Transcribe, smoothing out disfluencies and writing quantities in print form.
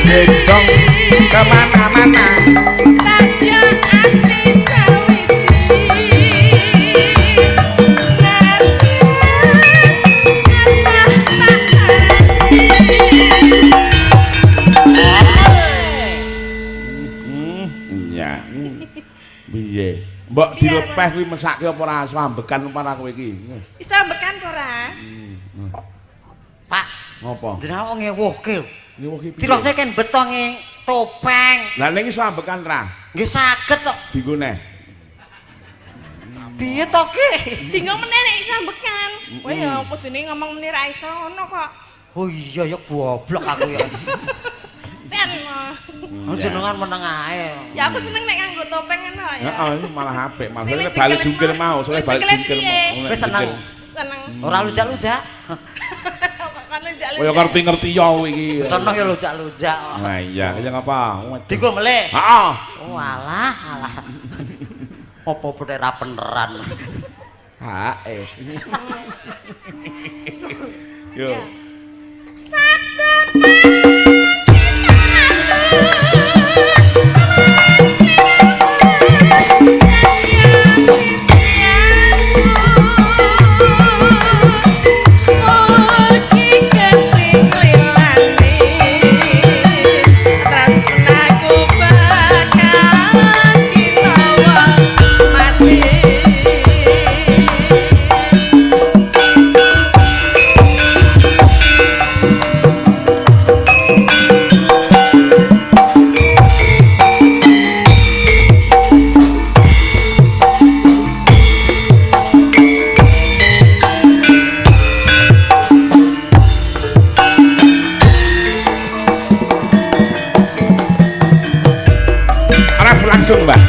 gendong kemana-mana saja ati sawiji ya piye mbok dilepeh kuwi mesake apa ora sambekan para kowe iki iso ambekan ora Pak ngopo jenengan wong ngewuhke ngewuhi piye tiroke kan betonge topeng lah ning iso ambekan ra nggih saged kok dienggo neh piye to ki tinggal meneh nek iso ambekan kowe ya kudune ngomong meneh ra iso ngono kok oh iya ya goblok aku ya Cen jenengan meneng ae ya aku seneng nek nganggo topeng ngono ya heeh ini malah apik malah Pilih balik jengkel jungkir mau soalnya balik jengkel jungkir piye? mau wis seneng seneng ora lujak-lujak kok kan oh ya ngerti-ngerti ya iki seneng ya lujak-lujak nah iya kaya ngapa dienggo melih heeh oh alah apa bodhe ra beneran hae yo sabda langsung mbak